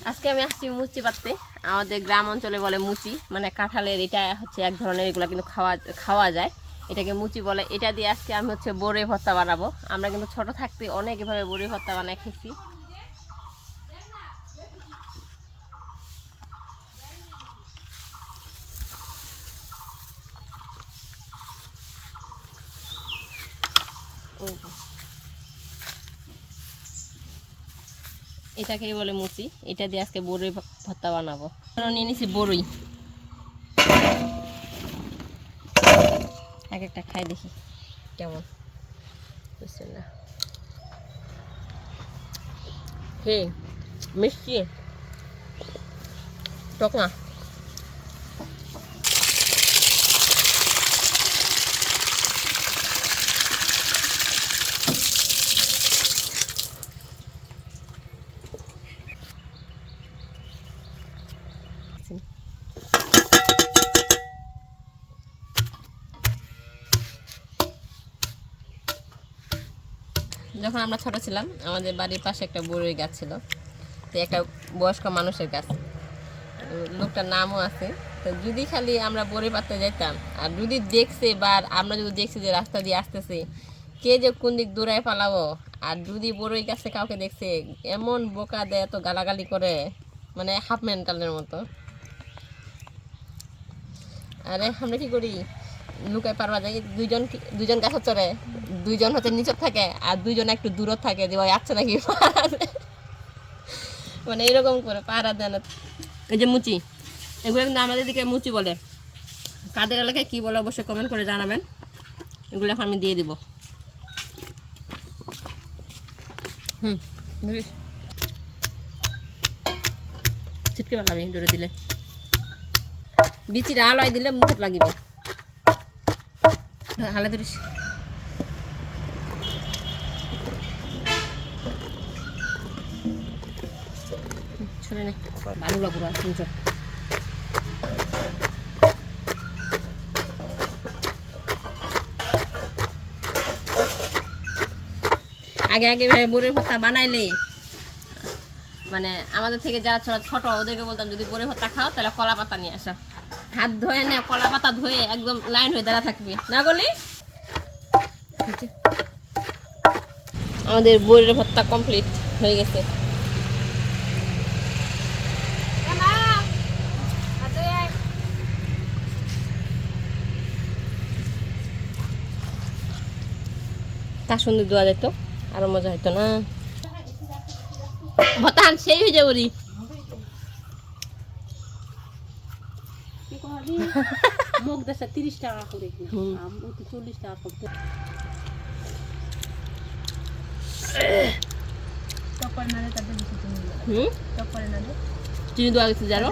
আজকে আমি আসছি মুচি পাততে। আমাদের গ্রাম অঞ্চলে বলে মুচি, মানে কাঁঠালের এটা হচ্ছে এক ধরনের, এগুলো কিন্তু খাওয়া যায়, এটাকে মুচি বলে। এটা দিয়ে আজকে আমি হচ্ছে বড়ি ভর্তা বানাবো। আমরা কিন্তু ছোট থাকতে অনেক এভাবে বড়ি ভর্তা বানাই খেয়েছি। এটাকেই বলে মুচি। এটা দিয়ে আজকে বড়ি ভর্তা বানাবো। নিয়ে নিছি বড়ই, এক একটা খাই দেখি কেমন বুঝছেন না। হে মিষ্টি, টক না। যখন আমরা ছোট ছিলাম আমাদের বাড়ির পাশে একটা বড়ই গাছ ছিল, তো একটা বয়স্ক মানুষের গাছ, লোকটার নামও আছে। তো যদি খালি আমরা বড়ি পাততে যেতাম, আর যদি দেখছে বা আমরা যদি দেখছি যে রাস্তা দিয়ে আসতেছে, কে যে কোন দিক দৌড়ায় পালাবো, আর যদি বড়ই গাছে কাউকে দেখছে এমন বোকা দেয়, এত গালাগালি করে, মানে হাফ মেন্টালের মতো। আরে আমরা কি করি, লুকায় পারবা যায়, দুইজন গাছের চড়ে, দুইজন হচ্ছে নিচে থাকে আর দুইজন একটু দূরত থাকে, যে ভাই আসছে নাকি, মানে এরকম করে পাহারা দেন। এই যে মুচি, এগুলো কিন্তু আমাদের দিকে মুচি বলে। কাদের এলাকায় কী বলে অবশ্যই কমেন্ট করে জানাবেন। এগুলো এখন আমি দিয়ে দিব। ছিটকে পারলাম ডরে দিলে, বিচির আলয় দিলে মুখে লাগিবে। হালে ধরিস, শুনে নে ভালো লাগবো শুনছ। আগে আগে বড়ির ভর্তা বানাইলে, মানে আমাদের থেকে যারা ছোট ওদেরকে বলতাম যদি বড়ি ভর্তা খাও তাহলে কলা পাতা নিয়ে আসো। হাত ধোয়ে না, কলা পাতা ধুয়ে একদম লাইন হয়ে দাঁড়া থাকবি না বলি। আমাদের বড়ির ভর্তা কমপ্লিট হয়ে গেছে। তা সুন্দর দেওয়া যেত, আরো মজা হইতো না। ভর্তা সেই হয়ে যাবো রি মুখ দেশে 30 টাকা করে, 40 টাকা করতে। চিনি দেওয়া গেছে যারো।